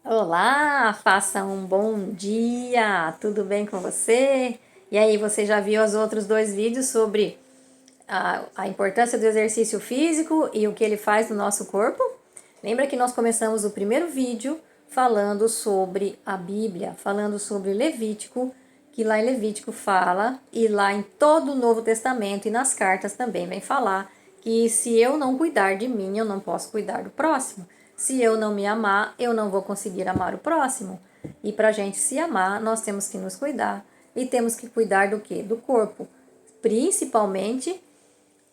Olá, faça um bom dia, tudo bem com você? E aí, você já viu os outros dois vídeos sobre a importância do exercício físico e o que ele faz no nosso corpo? Lembra que nós começamos o primeiro vídeo falando sobre a Bíblia, falando sobre Levítico, que lá em Levítico fala, e lá em todo o Novo Testamento e nas cartas também vem falar, que se eu não cuidar de mim, eu não posso cuidar do próximo. Se eu não me amar, eu não vou conseguir amar o próximo. E para a gente se amar, nós temos que nos cuidar. E temos que cuidar do quê? Do corpo. Principalmente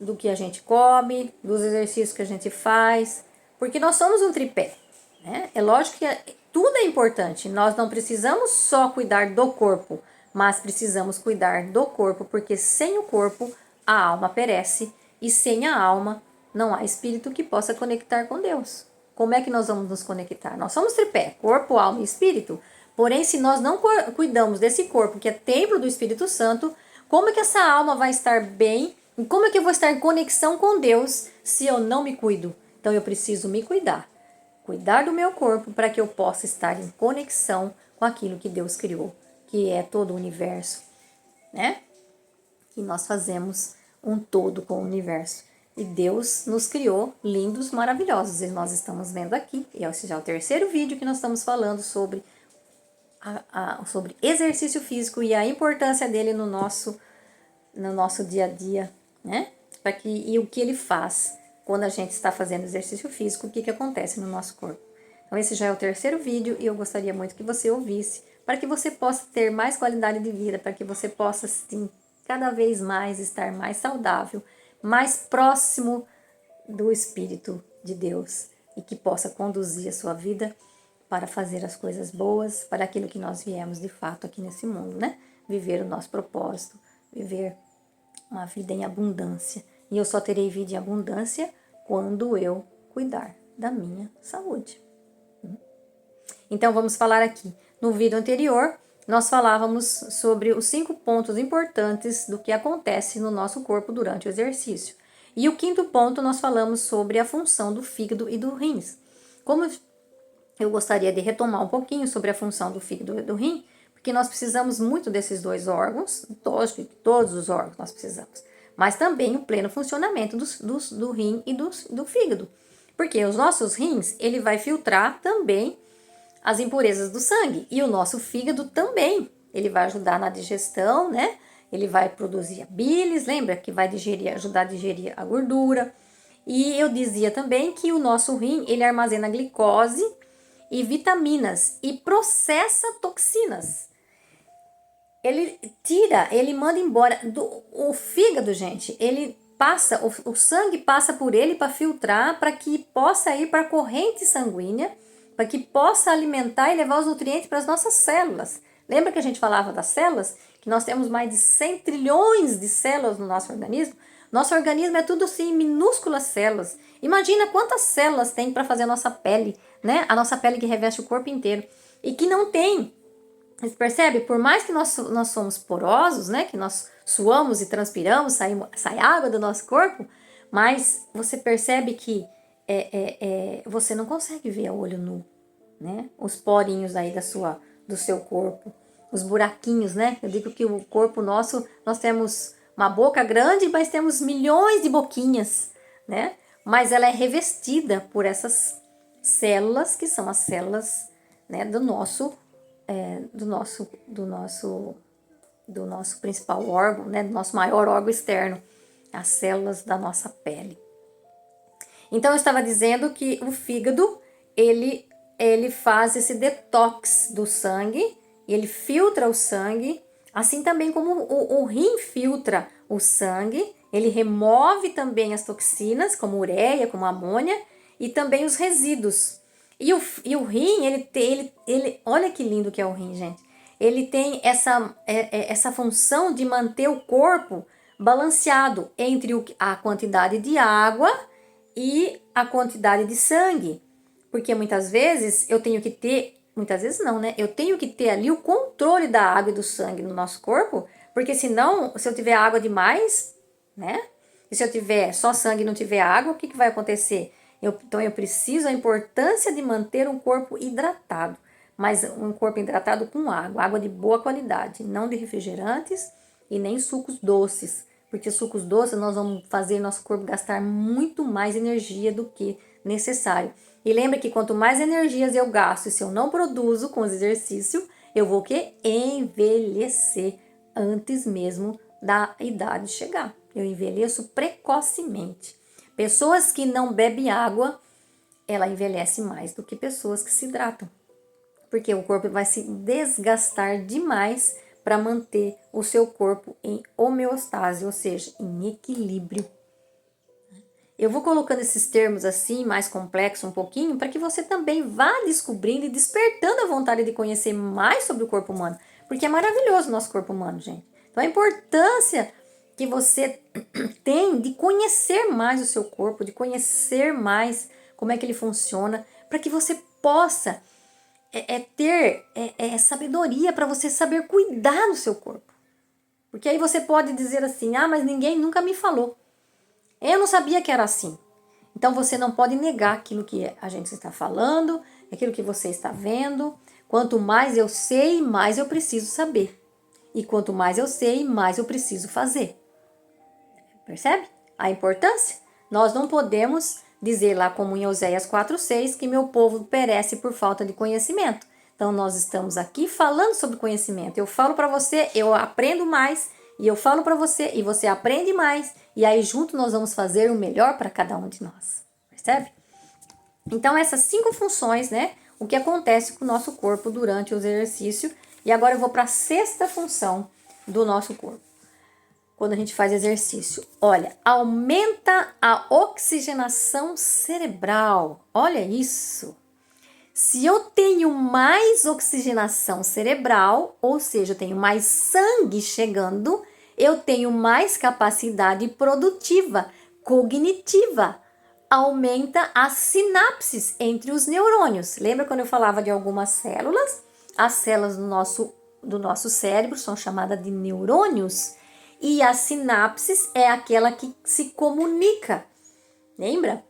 do que a gente come, dos exercícios que a gente faz. Porque nós somos um tripé, né? É lógico que tudo é importante. Nós não precisamos só cuidar do corpo, mas precisamos cuidar do corpo, porque sem o corpo a alma perece. E sem a alma não há espírito que possa conectar com Deus. Como é que nós vamos nos conectar? Nós somos tripé, corpo, alma e espírito. Porém, se nós não cuidamos desse corpo, que é templo do Espírito Santo, como é que essa alma vai estar bem? E como é que eu vou estar em conexão com Deus se eu não me cuido? Então eu preciso me cuidar. Cuidar do meu corpo para que eu possa estar em conexão com aquilo que Deus criou, que é todo o universo, né? Que nós fazemos um todo com o universo. E Deus nos criou lindos, maravilhosos. E nós estamos vendo aqui, e esse já é o terceiro vídeo que nós estamos falando sobre, sobre exercício físico e a importância dele no nosso dia a dia, né? E o que ele faz quando a gente está fazendo exercício físico, o que acontece no nosso corpo. Então esse já é o terceiro vídeo e eu gostaria muito que você ouvisse, para que você possa ter mais qualidade de vida, para que você possa, sim, cada vez mais estar mais saudável, mais próximo do Espírito de Deus e que possa conduzir a sua vida para fazer as coisas boas, para aquilo que nós viemos de fato aqui nesse mundo, né? Viver o nosso propósito, viver uma vida em abundância. E eu só terei vida em abundância quando eu cuidar da minha saúde. Então vamos falar aqui. No vídeo anterior, nós falávamos sobre os 5 pontos importantes do que acontece no nosso corpo durante o exercício. E o quinto ponto, nós falamos sobre a função do fígado e do rins. Como eu gostaria de retomar um pouquinho sobre a função do fígado e do rim, porque nós precisamos muito desses dois órgãos, todos os órgãos nós precisamos, mas também o pleno funcionamento do rim e do fígado, porque os nossos rins, ele vai filtrar também as impurezas do sangue, e o nosso fígado também, ele vai ajudar na digestão, né? Ele vai produzir a bilis, lembra que vai ajudar a digerir a gordura. E eu dizia também que o nosso rim, ele armazena glicose e vitaminas e processa toxinas. Ele manda embora o fígado, gente. Ele passa, o sangue passa por ele para filtrar, para que possa ir para a corrente sanguínea, para que possa alimentar e levar os nutrientes para as nossas células. Lembra que a gente falava das células? Que nós temos mais de 100 trilhões de células no nosso organismo? Nosso organismo é tudo assim, minúsculas células. Imagina quantas células tem para fazer a nossa pele, né? A nossa pele que reveste o corpo inteiro. E que não tem. Você percebe? Por mais que nós somos porosos, né? Que nós suamos e transpiramos, sai água do nosso corpo, mas você percebe que você não consegue ver a olho nu, né? Os porinhos aí do seu corpo, os buraquinhos, né? Eu digo que o corpo nosso, nós temos uma boca grande, mas temos milhões de boquinhas, né? Mas ela é revestida por essas células, que são as células, né, do nosso principal órgão, né, do nosso maior órgão externo, as células da nossa pele. Então eu estava dizendo que o fígado, ele faz esse detox do sangue, ele filtra o sangue, assim também como o rim filtra o sangue, ele remove também as toxinas, como ureia, como amônia, e também os resíduos. E o rim, olha que lindo que é o rim, gente. Ele tem essa função de manter o corpo balanceado entre a quantidade de água e a quantidade de sangue. Porque muitas vezes eu tenho que ter, muitas vezes não, né? Eu tenho que ter ali o controle da água e do sangue no nosso corpo, porque senão, se eu tiver água demais, né? E se eu tiver só sangue e não tiver água, o que vai acontecer? Então eu preciso a importância de manter um corpo hidratado, mas um corpo hidratado com água de boa qualidade, não de refrigerantes e nem sucos doces, porque sucos doces nós vamos fazer nosso corpo gastar muito mais energia do que necessário. E lembra que quanto mais energias eu gasto, e se eu não produzo com os exercícios, eu vou envelhecer antes mesmo da idade chegar. Eu envelheço precocemente. Pessoas que não bebem água, ela envelhece mais do que pessoas que se hidratam. Porque o corpo vai se desgastar demais para manter o seu corpo em homeostase, ou seja, em equilíbrio. Eu vou colocando esses termos assim, mais complexos um pouquinho, para que você também vá descobrindo e despertando a vontade de conhecer mais sobre o corpo humano. Porque é maravilhoso o nosso corpo humano, gente. Então a importância que você tem de conhecer mais o seu corpo, de conhecer mais como é que ele funciona, para que você possa ter sabedoria para você saber cuidar do seu corpo. Porque aí você pode dizer assim, mas ninguém nunca me falou. Eu não sabia que era assim. Então você não pode negar aquilo que a gente está falando, aquilo que você está vendo. Quanto mais eu sei, mais eu preciso saber. E quanto mais eu sei, mais eu preciso fazer. Percebe a importância? Nós não podemos dizer lá como em Oséias 4:6 que meu povo perece por falta de conhecimento. Então nós estamos aqui falando sobre conhecimento. Eu falo para você, eu aprendo mais, e eu falo para você e você aprende mais, e aí junto nós vamos fazer o melhor para cada um de nós. Percebe? Então essas 5 funções, né? O que acontece com o nosso corpo durante o exercício. E agora eu vou para a 6ª função do nosso corpo. Quando a gente faz exercício, olha, aumenta a oxigenação cerebral. Olha isso. Se eu tenho mais oxigenação cerebral, ou seja, eu tenho mais sangue chegando, eu tenho mais capacidade produtiva, cognitiva. Aumenta as sinapses entre os neurônios. Lembra quando eu falava de algumas células? As células do nosso cérebro são chamadas de neurônios. E a sinapses é aquela que se comunica. Lembra?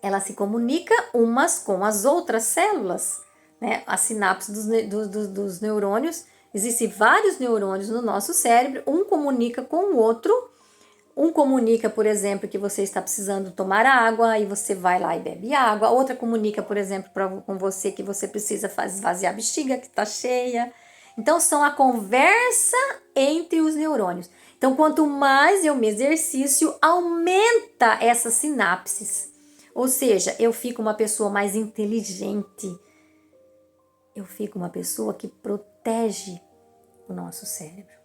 Ela se comunica umas com as outras células, né? A sinapse dos neurônios, existem vários neurônios no nosso cérebro, um comunica com o outro, um comunica, por exemplo, que você está precisando tomar água, e você vai lá e bebe água, a outra comunica, por exemplo, com você que você precisa esvaziar a bexiga que está cheia. Então, são a conversa entre os neurônios. Então, quanto mais eu me exercício, aumenta essas sinapses. Ou seja, eu fico uma pessoa mais inteligente. Eu fico uma pessoa que protege o nosso cérebro.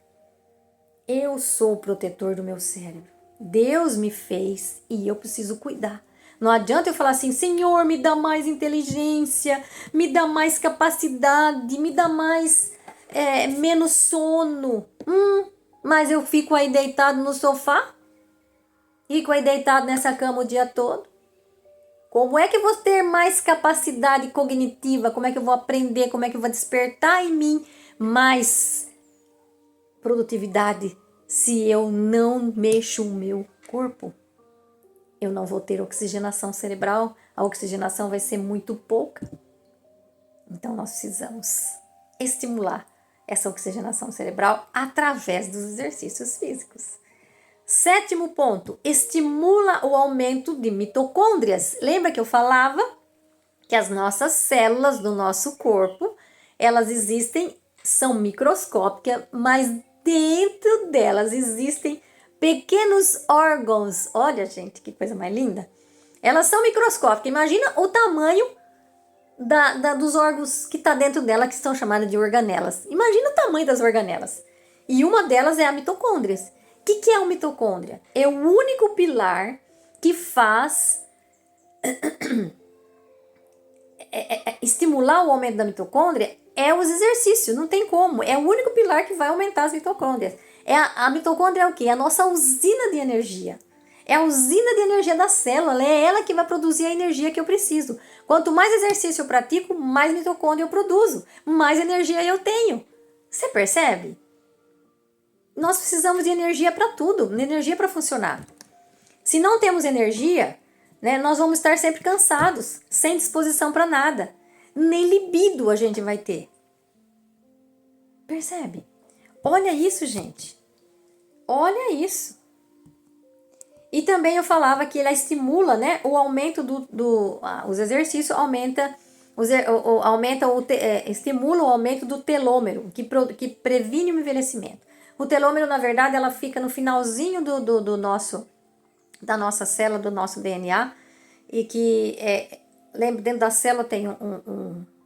Eu sou o protetor do meu cérebro. Deus me fez e eu preciso cuidar. Não adianta eu falar assim, Senhor, me dá mais inteligência, me dá mais capacidade, me dá menos sono. Mas eu fico aí deitado no sofá, fico aí deitado nessa cama o dia todo. Como é que eu vou ter mais capacidade cognitiva? Como é que eu vou aprender? Como é que eu vou despertar em mim mais produtividade se eu não mexo o meu corpo? Eu não vou ter oxigenação cerebral, a oxigenação vai ser muito pouca. Então nós precisamos estimular essa oxigenação cerebral através dos exercícios físicos. 7º ponto, estimula o aumento de mitocôndrias. Lembra que eu falava que as nossas células do nosso corpo, elas existem, são microscópicas, mas dentro delas existem pequenos órgãos. Olha, gente, que coisa mais linda. Elas são microscópicas. Imagina o tamanho dos órgãos que está dentro dela, que são chamadas de organelas. Imagina o tamanho das organelas. E uma delas é a mitocôndria. O que é a mitocôndria? É o único pilar que faz estimular o aumento da mitocôndria é os exercícios, não tem como. É o único pilar que vai aumentar as mitocôndrias. A mitocôndria é o quê? É a nossa usina de energia. É a usina de energia da célula, é ela que vai produzir a energia que eu preciso. Quanto mais exercício eu pratico, mais mitocôndria eu produzo, mais energia eu tenho. Você percebe? Nós precisamos de energia para tudo, energia para funcionar. Se não temos energia, né? Nós vamos estar sempre cansados, sem disposição para nada. Nem libido a gente vai ter. Percebe? Olha isso, gente. Olha isso. E também eu falava que ela estimula, né, o aumento os exercícios estimula o aumento do telômero, que previne o envelhecimento. O telômero, na verdade, ela fica no finalzinho da nossa célula, do nosso DNA, e que, lembra, dentro da célula tem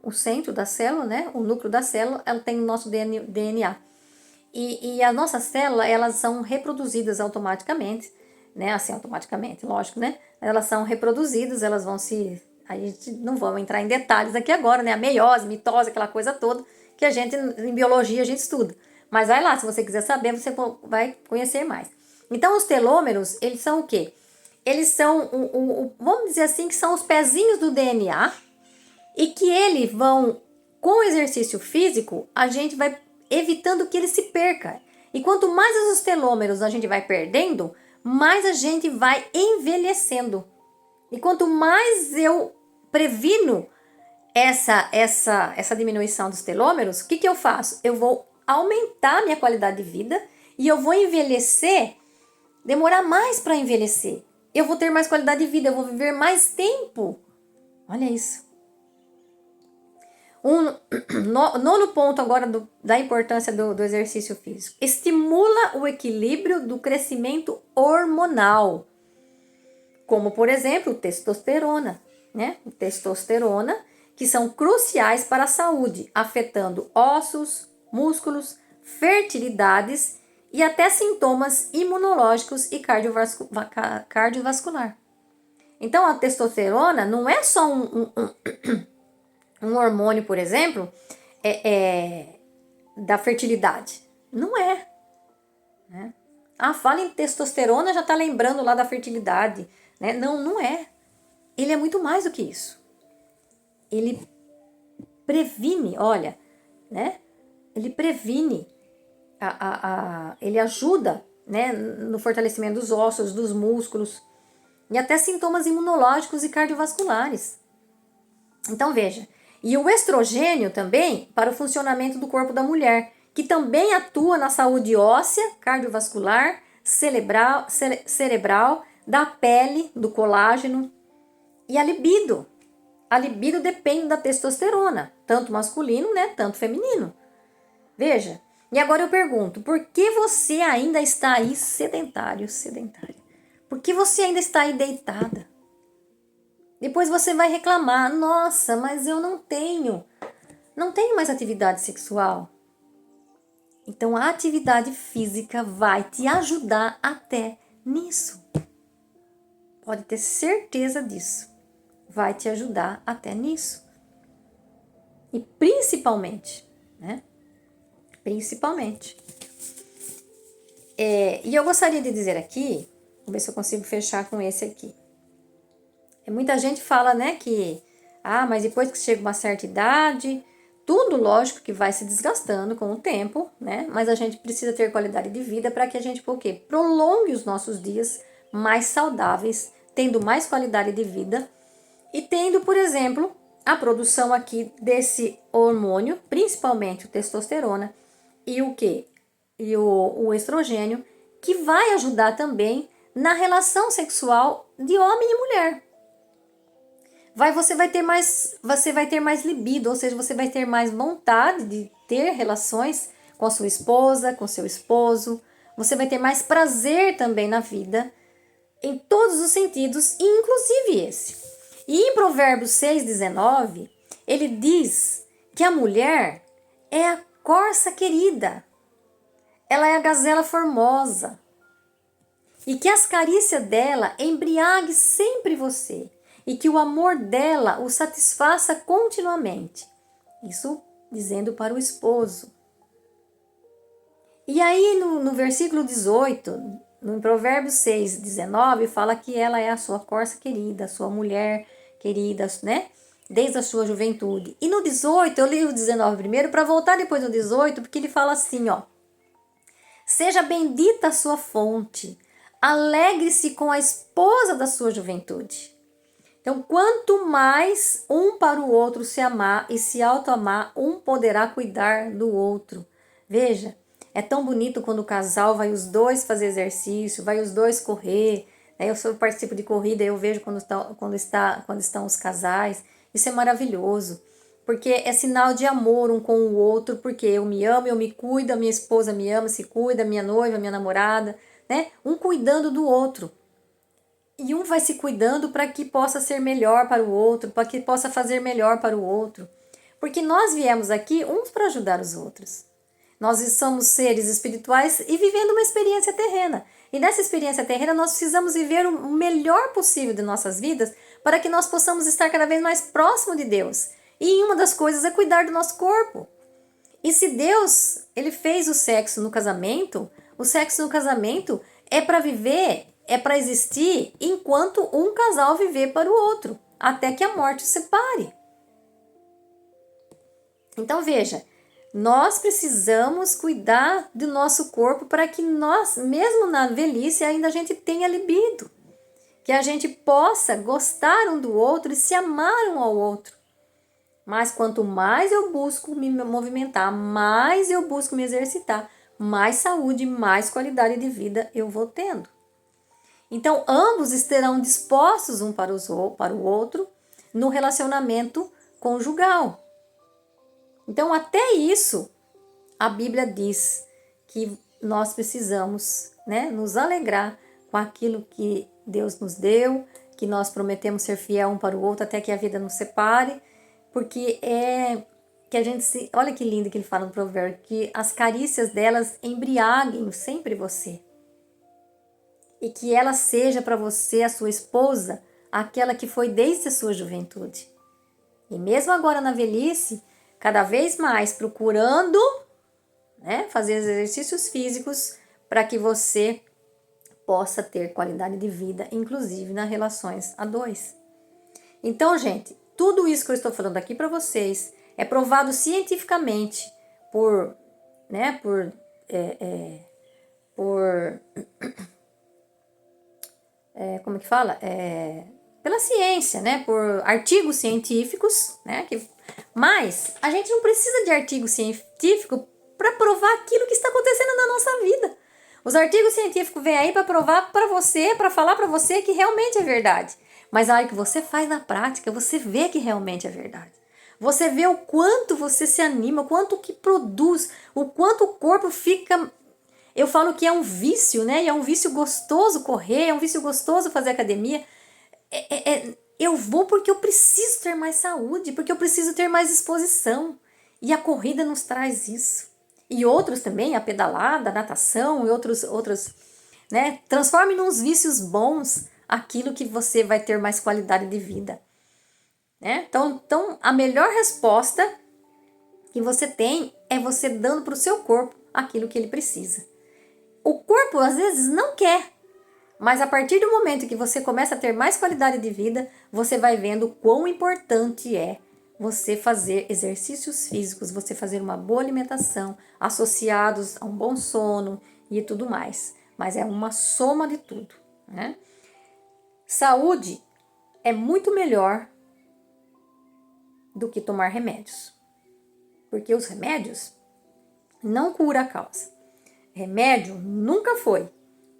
o centro da célula, né, o núcleo da célula, ela tem o nosso DNA. E as nossas células, elas são reproduzidas automaticamente, né? Assim, automaticamente, lógico, né? Elas são reproduzidas, elas vão se... A gente não vamos entrar em detalhes aqui agora, né? A meiose, mitose, aquela coisa toda que a gente, em biologia, a gente estuda. Mas vai lá, se você quiser saber, você vai conhecer mais. Então, os telômeros, eles são o quê? Eles são, vamos dizer assim, que são os pezinhos do DNA e que eles vão, com o exercício físico, a gente vai evitando que ele se perca. E quanto mais os telômeros a gente vai perdendo, mais a gente vai envelhecendo. E quanto mais eu previno essa diminuição dos telômeros, o que eu faço? Eu vou aumentar minha qualidade de vida e eu vou envelhecer, demorar mais para envelhecer. Eu vou ter mais qualidade de vida, eu vou viver mais tempo. Olha isso. Nono ponto agora da importância do exercício físico. Estimula o equilíbrio do crescimento hormonal. Como, por exemplo, testosterona, né? Testosterona, que são cruciais para a saúde, afetando ossos, músculos, fertilidades e até sintomas imunológicos e cardiovascular. Então, a testosterona não é só um hormônio, por exemplo, da fertilidade. Não é. Né? Fala em testosterona, já está lembrando lá da fertilidade. Né? Não é. Ele é muito mais do que isso. Ele previne, olha, né? Ele previne, ele ajuda, né, no fortalecimento dos ossos, dos músculos e até sintomas imunológicos e cardiovasculares. Então veja, e o estrogênio também para o funcionamento do corpo da mulher, que também atua na saúde óssea, cardiovascular, cerebral, da pele, do colágeno e a libido. A libido depende da testosterona, tanto masculino, né, tanto feminino. Veja, e agora eu pergunto, por que você ainda está aí sedentária? Por que você ainda está aí deitada? Depois você vai reclamar, nossa, mas eu não tenho mais atividade sexual. Então a atividade física vai te ajudar até nisso. Pode ter certeza disso. Vai te ajudar até nisso. E principalmente, né? Principalmente. E eu gostaria de dizer aqui, vamos ver se eu consigo fechar com esse aqui. Muita gente fala, né, que, mas depois que chega uma certa idade, tudo lógico que vai se desgastando com o tempo, né? Mas a gente precisa ter qualidade de vida para que a gente, por quê? Prolongue os nossos dias mais saudáveis, tendo mais qualidade de vida e tendo, por exemplo, a produção aqui desse hormônio, principalmente o testosterona e o quê? E o estrogênio, que vai ajudar também na relação sexual de homem e mulher. Você vai ter mais libido, ou seja, você vai ter mais vontade de ter relações com a sua esposa, com seu esposo. Você vai ter mais prazer também na vida, em todos os sentidos, inclusive esse. E em Provérbios 6,19, ele diz que a mulher é a corça querida, ela é a gazela formosa, e que as carícias dela embriague sempre você, e que o amor dela o satisfaça continuamente. Isso dizendo para o esposo. E aí no versículo 18, no Provérbios 6,19, fala que ela é a sua corça querida, a sua mulher querida, né? Desde a sua juventude. E no 18, eu li o 19 primeiro para voltar depois no 18, porque ele fala assim, ó. Seja bendita a sua fonte, alegre-se com a esposa da sua juventude. Então, quanto mais um para o outro se amar e se auto-amar, um poderá cuidar do outro. Veja, é tão bonito quando o casal vai os dois fazer exercício, vai os dois correr. Né? Eu participo de corrida, eu vejo quando estão os casais. Isso é maravilhoso, porque é sinal de amor um com o outro, porque eu me amo, eu me cuido, a minha esposa me ama, se cuida, minha noiva, minha namorada, né? Um cuidando do outro. E um vai se cuidando para que possa ser melhor para o outro, para que possa fazer melhor para o outro. Porque nós viemos aqui uns para ajudar os outros. Nós somos seres espirituais e vivendo uma experiência terrena. E nessa experiência terrena nós precisamos viver o melhor possível de nossas vidas para que nós possamos estar cada vez mais próximo de Deus. E uma das coisas é cuidar do nosso corpo. E se Deus, ele fez o sexo no casamento é para viver, é para existir enquanto um casal viver para o outro, até que a morte os separe. Então veja, nós precisamos cuidar do nosso corpo para que nós, mesmo na velhice, ainda a gente tenha libido. Que a gente possa gostar um do outro e se amar um ao outro. Mas quanto mais eu busco me movimentar, mais eu busco me exercitar, mais saúde, mais qualidade de vida eu vou tendo. Então, ambos estarão dispostos um para o outro no relacionamento conjugal. Então, até isso, a Bíblia diz que nós precisamos, né, nos alegrar com aquilo que Deus nos deu, que nós prometemos ser fiel um para o outro até que a vida nos separe, porque que a gente se... Olha que lindo que ele fala no provérbio, que as carícias delas embriaguem sempre você. E que ela seja para você, a sua esposa, aquela que foi desde a sua juventude. E mesmo agora na velhice, cada vez mais procurando, né, fazer exercícios físicos para que você possa ter qualidade de vida, inclusive nas relações a dois. Então, gente, tudo isso que eu estou falando aqui para vocês é provado cientificamente como que fala? Pela ciência, né? Por artigos científicos, né? Mas a gente não precisa de artigo científico para provar aquilo que está acontecendo na nossa vida. Os artigos científicos vêm aí para provar para você, para falar para você que realmente é verdade. Mas a hora que você faz na prática, você vê que realmente é verdade. Você vê o quanto você se anima, o quanto que produz, o quanto o corpo fica... Eu falo que é um vício, né? E é um vício gostoso correr, é um vício gostoso fazer academia. Eu vou porque eu preciso ter mais saúde, porque eu preciso ter mais disposição. E a corrida nos traz isso. E outros também, a pedalada, a natação e outros, né? Transforme nos vícios bons aquilo que você vai ter mais qualidade de vida. Né? Então, a melhor resposta que você tem é você dando para o seu corpo aquilo que ele precisa. O corpo, às vezes, não quer. Mas a partir do momento que você começa a ter mais qualidade de vida, você vai vendo quão importante é você fazer exercícios físicos, você fazer uma boa alimentação, associados a um bom sono e tudo mais. Mas é uma soma de tudo, né? Saúde é muito melhor do que tomar remédios. Porque os remédios não curam a causa. Remédio nunca foi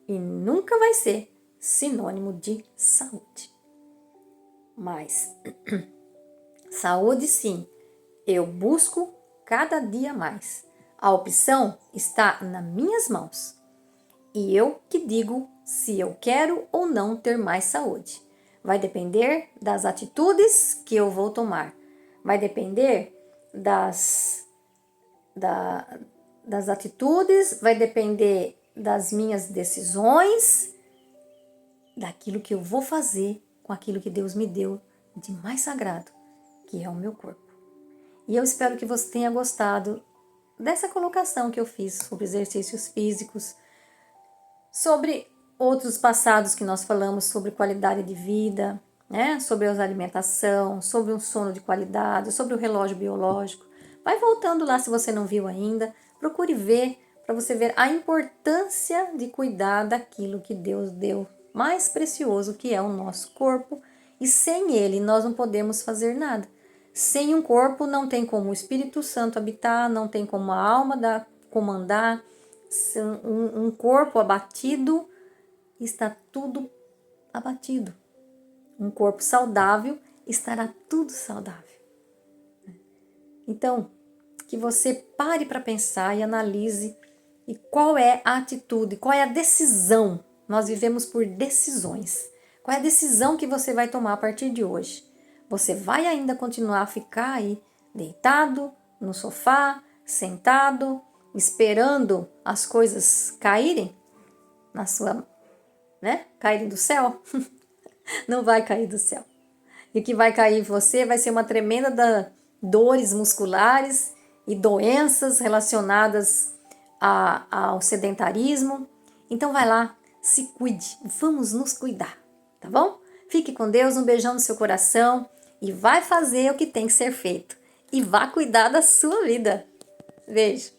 e nunca vai ser sinônimo de saúde. Mas saúde sim, eu busco cada dia mais. A opção está nas minhas mãos. E eu que digo se eu quero ou não ter mais saúde. Vai depender das atitudes que eu vou tomar. Vai depender das atitudes, vai depender das minhas decisões, daquilo que eu vou fazer com aquilo que Deus me deu de mais sagrado, que é o meu corpo. E eu espero que você tenha gostado dessa colocação que eu fiz sobre exercícios físicos, sobre outros passados que nós falamos sobre qualidade de vida, né? Sobre a alimentação, sobre um sono de qualidade, sobre o relógio biológico. Vai voltando lá se você não viu ainda, procure ver para você ver a importância de cuidar daquilo que Deus deu mais precioso, que é o nosso corpo, E sem ele nós não podemos fazer nada. Sem um corpo não tem como o Espírito Santo habitar, não tem como a alma comandar. Um corpo abatido, está tudo abatido. Um corpo saudável, estará tudo saudável. Então, que você pare para pensar e analise e qual é a atitude, qual é a decisão. Nós vivemos por decisões. Qual é a decisão que você vai tomar a partir de hoje? Você vai ainda continuar a ficar aí deitado no sofá, sentado, esperando as coisas caírem na sua, caírem do céu? Não vai cair do céu. E o que vai cair em você vai ser uma tremenda dores musculares e doenças relacionadas ao sedentarismo. Então vai lá, se cuide, vamos nos cuidar, tá bom? Fique com Deus, um beijão no seu coração e vai fazer o que tem que ser feito. E vá cuidar da sua vida. Beijo!